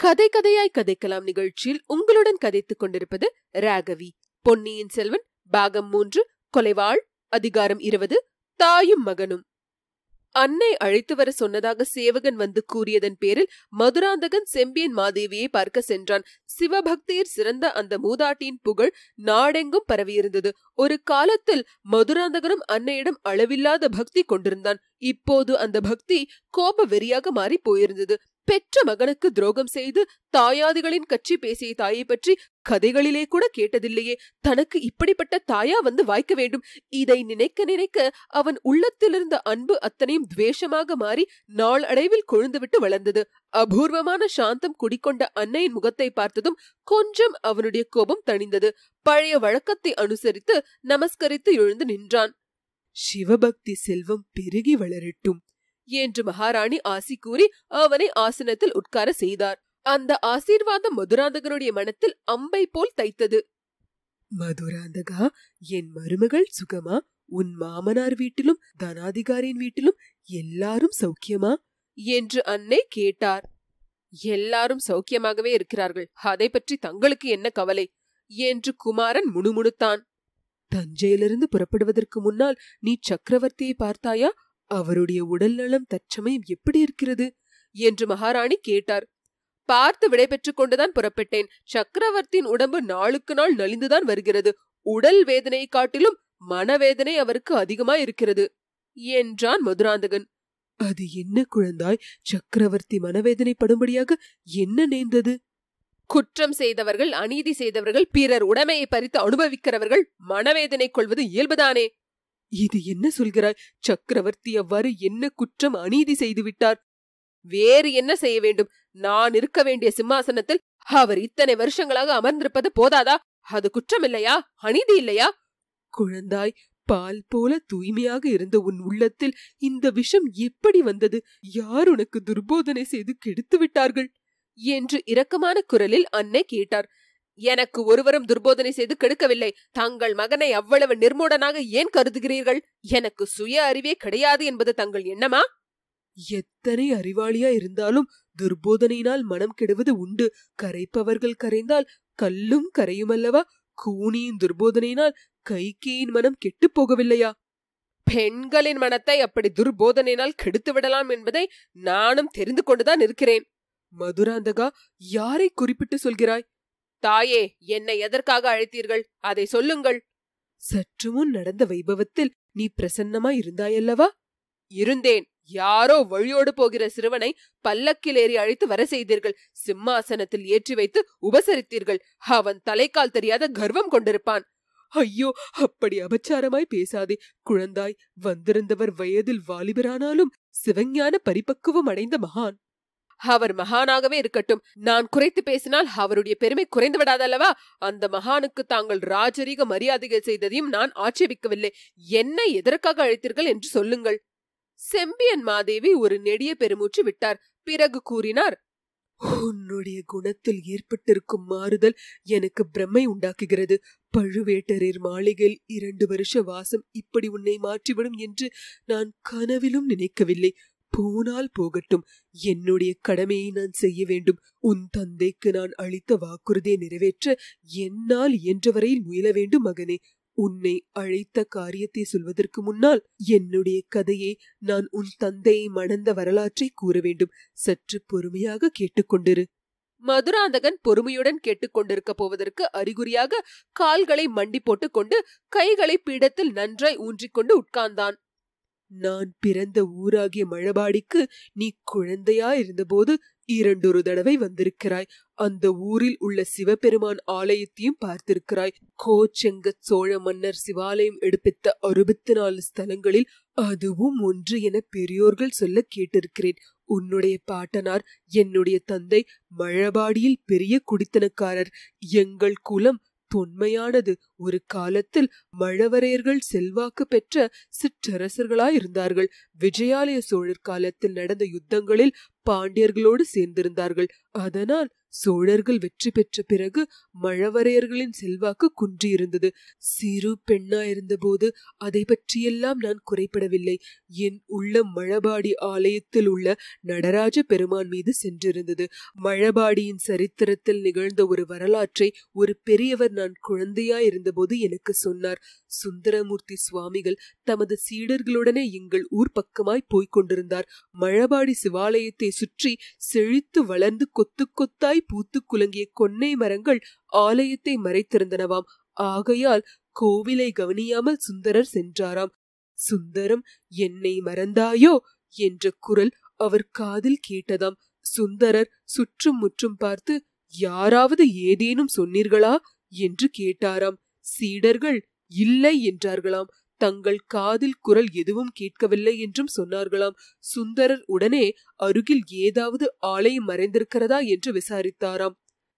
கதை கதையாய் கதைக்கலாம் நிகழ்ச்சியில் உங்களுடன் கதைத்துக் கொண்டிருப்பது ராகவி. பொன்னியின் செல்வன் பாகம் 3, கொலைவாள், அதிகாரம் 20, தாயும் மகனும். அன்னை அழைத்து வர சொன்னதாக சேவகன் வந்து கூறியதன் பேரில் மதுராந்தகன் செம்பியன் மாதேவியை பார்க்க சென்றான். சிவபக்தியில் சிறந்த அந்த மூதாட்டியின் புகழ் நாடெங்கும் பரவியிருந்தது. ஒரு காலத்தில் மதுராந்தகனும் அன்னையிடம் அளவில்லாத பக்தி கொண்டிருந்தான். இப்போது அந்த பக்தி கோப வெறியாக மாறி போயிருந்தது. பெற்ற மகனுக்கு துரோகம் செய்து தாயாதிகளின் கட்சி பேசிய தாயை பற்றி கதைகளிலே கூட கேட்டதில்லையே. தனக்கு இப்படிப்பட்ட தாயா வந்து வாய்க்க வேண்டும்? இதை நினைக்க நினைக்க அவன் உள்ளத்திலிருந்த அன்பு அத்தனையும் துவேஷமாக மாறி நாளடைவில் கொழுந்துவிட்டு வளர்ந்தது. அபூர்வமான சாந்தம் குடிக்கொண்ட அன்னையின் முகத்தை பார்த்ததும் கொஞ்சம் அவனுடைய கோபம் தணிந்தது. பழைய வழக்கத்தை அனுசரித்து நமஸ்கரித்து எழுந்து நின்றான். சிவபக்தி செல்வம் பெருகி வளரட்டும் என்று மகாராணி ஆசி கூறி அவனை ஆசனத்தில் உட்கார செய்தார். அந்த ஆசீர்வாதம் மதுராந்தகனுடைய மனத்தில் அம்பை போல் தைத்தது. மதுராந்தகா, என் மருமகள் சுகமா? உன் மாமனார் வீட்டிலும் தனாதிகாரியின் வீட்டிலும் எல்லாரும் சௌக்கியமா என்று அன்னை கேட்டார். எல்லாரும் சௌக்கியமாகவே இருக்கிறார்கள். அதை பற்றி தங்களுக்கு என்ன கவலை என்று குமாரன் முணுமுணுத்தான். தஞ்சையிலிருந்து புறப்படுவதற்கு முன்னால் நீ சக்கரவர்த்தியை பார்த்தாயா? அவருடைய உடல் நலம் தற்சமயம் எப்படி இருக்கிறது என்று மகாராணி கேட்டார். பார்த்து விடை பெற்றுக் கொண்டுதான் புறப்பட்டேன். சக்கரவர்த்தியின் உடம்பு நாளுக்கு நாள் நலிந்துதான் வருகிறது. உடல் வேதனையை காட்டிலும் மனவேதனை அவருக்கு அதிகமாய் இருக்கிறது என்றான் மதுராந்தகன். அது என்ன குழந்தாய்? சக்கரவர்த்தி மனவேதனைப்படும்படியாக என்ன நேர்ந்தது? குற்றம் செய்தவர்கள், அநீதி செய்தவர்கள், பிறர் உடைமையை பறித்து அனுபவிக்கிறவர்கள் மனவேதனை கொள்வது இயல்புதானே. இது என்ன சொல்கிறாய்? சக்கரவர்த்தி அவ்வாறு என்ன குற்றம் அநீதி செய்து விட்டார்? வேறு என்ன செய்ய வேண்டும்? நான் இருக்க வேண்டிய சிம்மாசனத்தில் அவர் இத்தனை வருஷங்களாக அமர்ந்திருப்பது போதாதா? அது குற்றம் இல்லையா? அநீதி இல்லையா? குழந்தாய், பால் போல தூய்மையாக இருந்த உன் உள்ளத்தில் இந்த விஷம் எப்படி வந்தது? யார் உனக்கு துர்போதனை செய்து கெடுத்து விட்டார்கள் என்று இரக்கமான குரலில் அன்னை கேட்டார். எனக்கு ஒருவரும் துர்போதனை செய்து கெடுக்கவில்லை. தங்கள் மகனை அவ்வளவு நிர்மூடனாக ஏன் கருதுகிறீர்கள்? எனக்கு சுய அறிவே கிடையாது என்பது தங்கள் எண்ணமா? எத்தனை அறிவாளியா இருந்தாலும் துர்போதனையினால் மனம் கெடுவது உண்டு. கரைப்பவர்கள் கரைந்தால் கல்லும் கரையுமல்லவா? கூனியின் துர்போதனையினால் கைகேயின் மனம் கெட்டு போகவில்லையா? பெண்களின் மனத்தை அப்படி துர்போதனையினால் கெடுத்து விடலாம் என்பதை நானும் தெரிந்து கொண்டுதான் இருக்கிறேன். மதுராந்தகா, யாரை குறிப்பிட்டு சொல்கிறாய்? தாயே, என்னை எதற்காக அழைத்தீர்கள்? அதை சொல்லுங்கள். சற்று முன் நடந்த வைபவத்தில் நீ பிரசன்னமாய் இருந்தாயல்லவா? இருந்தேன். யாரோ வழியோடு போகிற சிறுவனை பல்லக்கில் ஏறி அழைத்து வர செய்தீர்கள். சிம்மாசனத்தில் ஏற்றி வைத்து உபசரித்தீர்கள். அவன் தலைக்கால் தெரியாத கர்வம் கொண்டிருப்பான். ஐயோ, அப்படி அபச்சாரமாய் பேசாதே குழந்தாய். வந்திருந்தவர் வயதில் வாலிபரானாலும் சிவஞான பரிபக்குவம் அடைந்த மகான். அவர் மகானாகவே இருக்கட்டும். நான் குறைத்து பேசினால் அவருடைய பெருமை குறைந்து விடாதல்லவா? அந்த மகானுக்கு தாங்கள் ராஜரீக மரியாதைகள் செய்ததையும் நான் ஆட்சேபிக்கவில்லை. என்னை எதற்காக அழைத்தீர்கள் என்று சொல்லுங்கள். செம்பியன் மாதேவி ஒரு நெடிய பெருமூச்சு விட்டார். பிறகு கூறினார். உன்னுடைய குணத்தில் ஏற்பட்டிருக்கும் மாறுதல் எனக்கு பிரம்மை உண்டாக்குகிறது. பழுவேட்டரர் மாளிகையில் 2 வருஷ வாசம் இப்படி உன்னை மாற்றிவிடும் என்று நான் கனவிலும் நினைக்கவில்லை. போனால் போகட்டும். என்னுடைய கடமையை நான் செய்ய வேண்டும். உன் தந்தைக்கு நான் அளித்த வாக்குறுதியை நிறைவேற்ற என்னால் இயன்றவரையில் முயல வேண்டும் மகனே. உன்னை அழைத்த காரியத்தை சொல்வதற்கு முன்னால் என்னுடைய கதையை, நான் உன் தந்தையை மணந்த வரலாற்றை கூற வேண்டும். சற்று பொறுமையாக கேட்டுக்கொண்டிரு. மதுராந்தகன் பொறுமையுடன் கேட்டுக்கொண்டிருக்க போவதற்கு அறிகுறியாக கால்களை மண்டி போட்டுக் கொண்டு கைகளை பீடத்தில் நன்றாய் ஊன்றிக்கொண்டு உட்கார்ந்தான். நான் பிறந்த ஊராகிய மழபாடிக்கு நீ குழந்தையா இருந்தபோது 2 தடவை வந்திருக்கிறாய். அந்த ஊரில் உள்ள சிவபெருமான் ஆலயத்தையும் பார்த்திருக்கிறாய். கோச்செங்க சோழ மன்னர் சிவாலயம் எடுப்பித்த 64 ஸ்தலங்களில் அதுவும் ஒன்று என பெரியோர்கள் சொல்ல கேட்டிருக்கிறேன். உன்னுடைய பாட்டனார், என்னுடைய தந்தை மழபாடியில் பெரிய குடித்தனக்காரர். எங்கள் குலம் தொன்மையானது. ஒரு காலத்தில் மழவரையர்கள் செல்வாக்கு பெற்ற சிற்றரசர்களாயிருந்தார்கள். விஜயாலய சோழர் காலத்தில் நடந்த யுத்தங்களில் பாண்டியர்களோடு சேர்ந்திருந்தார்கள். அதனால் சோழர்கள் வெற்றி பெற்ற பிறகு மழவரையர்களின் செல்வாக்கு குன்றியிருந்தது. சிறு பெண்ணாயிருந்த போது அதை பற்றியெல்லாம் நான் குறைபடவில்லை. என் உள்ளம் மழபாடி ஆலயத்தில் உள்ள நடராஜ பெருமான் மீது சென்றிருந்தது. மழபாடியின் சரித்திரத்தில் நிகழ்ந்த ஒரு வரலாற்றை ஒரு பெரியவர் நான் குழந்தையாயிருந்த போது எனக்கு சொன்னார். சுந்தரமூர்த்தி சுவாமிகள் தமது சீடர்களுடனே எங்கள் ஊர் பக்கமாய் போய்க் கொண்டிருந்தார். மழபாடி சிவாலயத்தை சுற்றி செழித்து வளர்ந்து கொத்து கொத்தாய் பூத்து குலுங்கிய கொன்னை மரங்கள் ஆலயத்தை மறைத்திருந்தனவாம். ஆகையால் கோவிலை கவனியாமல் சுந்தரர் சென்றாராம். சுந்தரம், என்னை மறந்தாயோ என்ற குரல் அவர் காதில் கேட்டதாம். சுந்தரர் சுற்றும் முற்றும் பார்த்து, யாராவது ஏதேனும் சொன்னீர்களா என்று கேட்டாராம். சீடர்கள் இல்லை என்றார்களாம். தங்கள் காதில் குரல் எதுவும் கேட்கவில்லை என்றும் சொன்னார்களாம். சுந்தரர் உடனே அருகில் ஏதாவது ஆலயம் மறைந்திருக்கிறதா என்று விசாரித்தாராம்.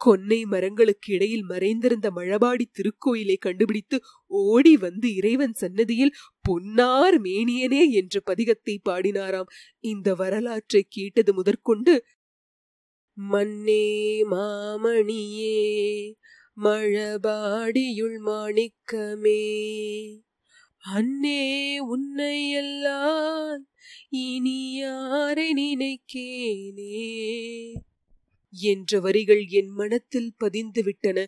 கொன்னை மரங்களுக்கு இடையில் மறைந்திருந்த மழபாடி திருக்கோயிலை கண்டுபிடித்து ஓடி வந்து இறைவன் சன்னதியில் பொன்னார் மேனியனே என்ற பதிகத்தை பாடினாராம். இந்த வரலாற்றை கேட்டது முதற்கொண்டு, மண்ணே மாமணியே மழபாடியுள் மாணிக்கமே, அன்னே உன்னை எல்லாம் இனி யாரை நினைக்கேனே என்ற வரிகள் என் மனத்தில் பதிந்து விட்டன.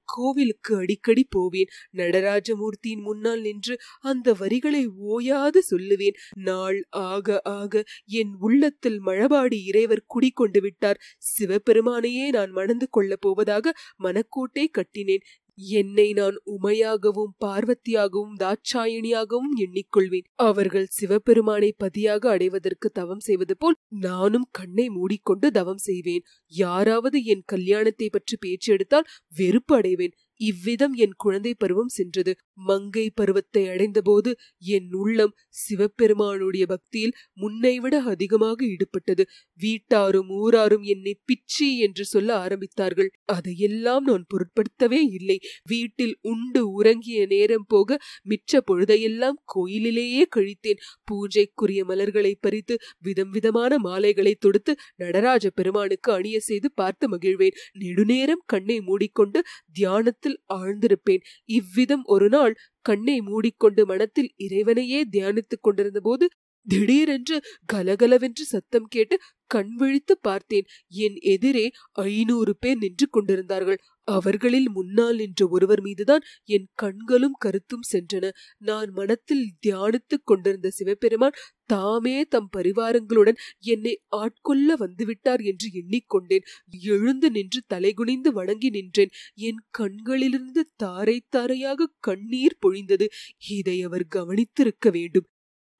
கோவிலுக்கு அடிக்கடி போவேன். நடராஜமூர்த்தியின் முன்னால் நின்று அந்த வரிகளை ஓயாது சொல்லுவேன். நாள் ஆக ஆக என் உள்ளத்தில் மழபாடி இறைவர் குடிக்கொண்டு விட்டார். சிவபெருமானையே நான் மணந்து கொள்ளப் போவதாக மனக்கோட்டை கட்டினேன். என்னை நான் உமையாகவும் பார்வதியாகவும் தாட்சாயணியாகவும் எண்ணிக்கொள்வேன். அவர்கள் சிவபெருமானை பதியாக அடைவதற்கு தவம் செய்வது போல் நானும் கண்ணை மூடிக்கொண்டு தவம் செய்வேன். யாராவது என் கல்யாணத்தை பற்றி பேச்சு எடுத்தால் வெறுப்பு அடைவேன். இவ்விதம் என் குழந்தை பருவம் சென்றது. மங்கை பருவத்தை அடைந்த போது என் உள்ளம் சிவபெருமானுடைய பக்தியில் முன்னைவிட அதிகமாக ஈடுபட்டது. வீட்டாரும் ஊராரும் என்னை பிச்சி என்று சொல்ல ஆரம்பித்தார்கள். அதையெல்லாம் நான் பொருட்படுத்தவே இல்லை. வீட்டில் உண்டு உறங்கிய நேரம் போக மிச்ச பொழுதையெல்லாம் கோயிலிலேயே கழித்தேன். பூஜைக்குரிய மலர்களை பறித்து விதம் விதமான மாலைகளை தொடுத்து நடராஜ பெருமானுக்கு அணிய செய்து பார்த்து மகிழ்வேன். நெடுநேரம் கண்ணை மூடிக்கொண்டு தியானத்தில் ஆழ்ந்திருப்பேன். இவ்விதம் ஒரு நாள் கண்ணை மூடிக்கொண்டு மனத்தில் இறைவனையே தியானித்துக் கொண்டிருந்த போது திடீரென்று கலகலவென்று சத்தம் கேட்டு கண் விழித்து பார்த்தேன். என் எதிரே 500 பேர் நின்று கொண்டிருந்தார்கள். அவர்களில் முன்னால் நின்ற ஒருவர் மீதுதான் என் கண்களும் கருத்தும் சென்றன. நான் மனத்தில் தியானித்துக் கொண்டிருந்த சிவபெருமான் தாமே தம் பரிவாரங்களுடன் என்னை ஆட்கொள்ள வந்துவிட்டார் என்று எண்ணிக்கொண்டேன். எழுந்து நின்று தலைகுனிந்து வணங்கி நின்றேன். என் கண்களிலிருந்து தாரை தாரையாக கண்ணீர் பொழிந்தது. இதை அவர் கவனித்திருக்க வேண்டும்.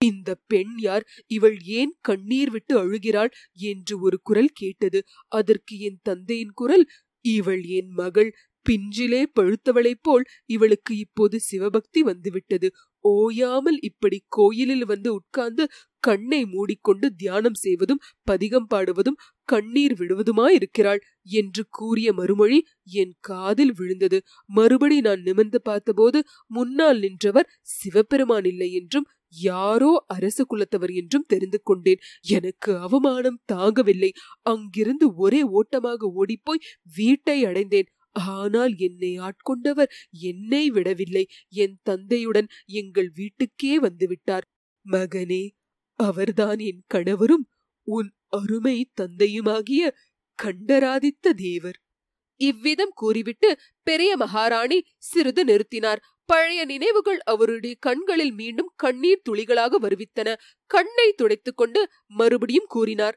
இந்த பெண் யார்? இவள் ஏன் கண்ணீர் விட்டு அழுகிறாள் என்று ஒரு குரல் கேட்டது. அதற்கு என் தந்தையின் குரல், இவள் என் மகள். பிஞ்சிலே பழுத்தவளைப் போல் இவளுக்கு இப்போது சிவபக்தி வந்துவிட்டது. ஓயாமல் இப்படி கோயிலில் வந்து உட்கார்ந்து கண்ணை மூடிக்கொண்டு தியானம் செய்வதும் பதிகம் பாடுவதும் கண்ணீர் விடுவதுமாயிருக்கிறாள் என்று கூறிய மறுமொழி என் காதில் விழுந்தது. மறுபடி நான் நிமிர்ந்து பார்த்தபோது முன்னால் நின்றவர் சிவபெருமான் இல்லை என்றும் யாரோ அரச குலத்தவர் என்றும் தெரிந்து கொண்டேன். எனக்கு அவமானம் தாங்கவில்லை. அங்கிருந்து ஒரே ஓட்டமாக ஓடிப்போய் வீட்டை அடைந்தேன். ஆனால் என்னை ஆட்கொண்டவர் என்னை விடவில்லை. என் தந்தையுடன் எங்கள் வீட்டுக்கே வந்துவிட்டார். மகனே, அவர்தான் என் கணவரும் உன் அருமை தந்தையுமாகிய கண்டராதித்த தேவர். இவ்விதம் கூறிவிட்டு பெரிய மகாராணி சிறிது நிறுத்தினார். பழைய நினைவுகள் அவருடைய கண்களில் மீண்டும் கண்ணீர் துளிகளாக வருவித்தன. கண்ணை துடைத்துக் கொண்டு மறுபடியும் கூறினார்.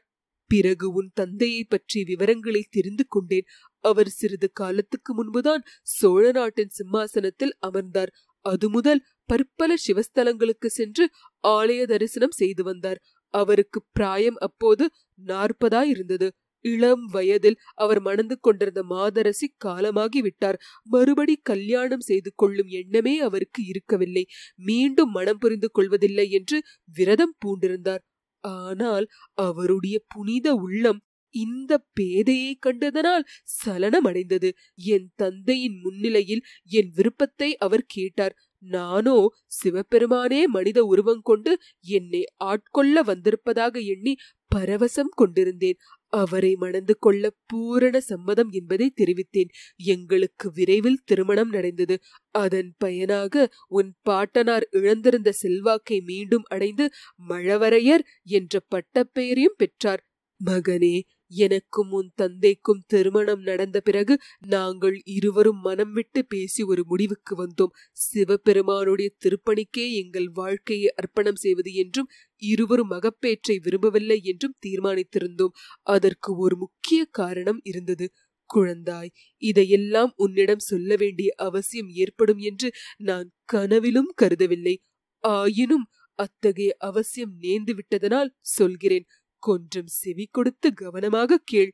பிறகு உன் தந்தையை பற்றி விவரங்களை தெரிந்து கொண்டேன். அவர் சிறிது காலத்துக்கு முன்புதான் சோழ நாட்டின் சிம்மாசனத்தில் அமர்ந்தார். அது முதல் பற்பல சிவஸ்தலங்களுக்கு சென்று ஆலய தரிசனம் செய்து வந்தார். அவருக்கு பிராயம் அப்போது 40 இருந்தது. இளம் வயதில் அவர் மணந்து கொண்டிருந்த மாதரசி காலமாகி விட்டார். மறுபடி கல்யாணம் செய்து கொள்ளும் எண்ணமே அவருக்கு இருக்கவில்லை. மீண்டும் மனம் புரிந்து கொள்வதில்லை என்று விரதம் பூண்டிருந்தார். ஆனால் அவருடைய புனித உள்ளம் இந்த பேதையை கண்டதனால் சலனமடைந்தது. என் தந்தையின் முன்னிலையில் என் விருப்பத்தை அவர் கேட்டார். நானோ சிவபெருமானே மனித உருவம் கொண்டு என்னை ஆட்கொள்ள வந்திருப்பதாக எண்ணி பரவசம் கொண்டிருந்தேன். அவரை மணந்து கொள்ள பூரண சம்மதம் என்பதை தெரிவித்தேன். எங்களுக்கு விரைவில் திருமணம் நடந்தது. அதன் பயனாக உன் பாட்டனார் இழந்திருந்த செல்வாக்கை மீண்டும் அடைந்து மழவரையர் என்ற பட்டப்பெயரையும் பெற்றார். மகனே, எனக்கும் உன் தந்தைக்கும் திருமணம் நடந்த பிறகு நாங்கள் இருவரும் மனம் விட்டு பேசி ஒரு முடிவுக்கு வந்தோம். சிவபெருமானுடைய திருப்பணிக்கே எங்கள் வாழ்க்கையை அர்ப்பணம் செய்வது என்றும் இருவரும் மகப்பேற்றை விரும்பவில்லை என்றும் தீர்மானித்திருந்தோம். அதற்கு ஒரு முக்கிய காரணம் இருந்தது. குழந்தாய், இதையெல்லாம் உன்னிடம் சொல்ல வேண்டிய அவசியம் ஏற்படும் என்று நான் கனவிலும் கருதவில்லை. ஆயினும் அத்தகைய அவசியம் நேர்ந்து விட்டதனால் சொல்கிறேன். கொஞ்சம் செவி கொடுத்து கவனமாக கேள்.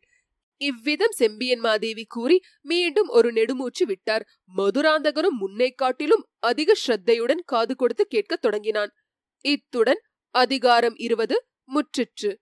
இவ்விதம் செம்பியன் மாதேவி கூறி மீண்டும் ஒரு நெடுமூச்சு விட்டார். மதுராந்தகனும் முன்னை காட்டிலும் அதிக ஸ்ரத்தையுடன் காது கொடுத்து கேட்க தொடங்கினான். இத்துடன் அதிகாரம் 20 முற்றிற்று.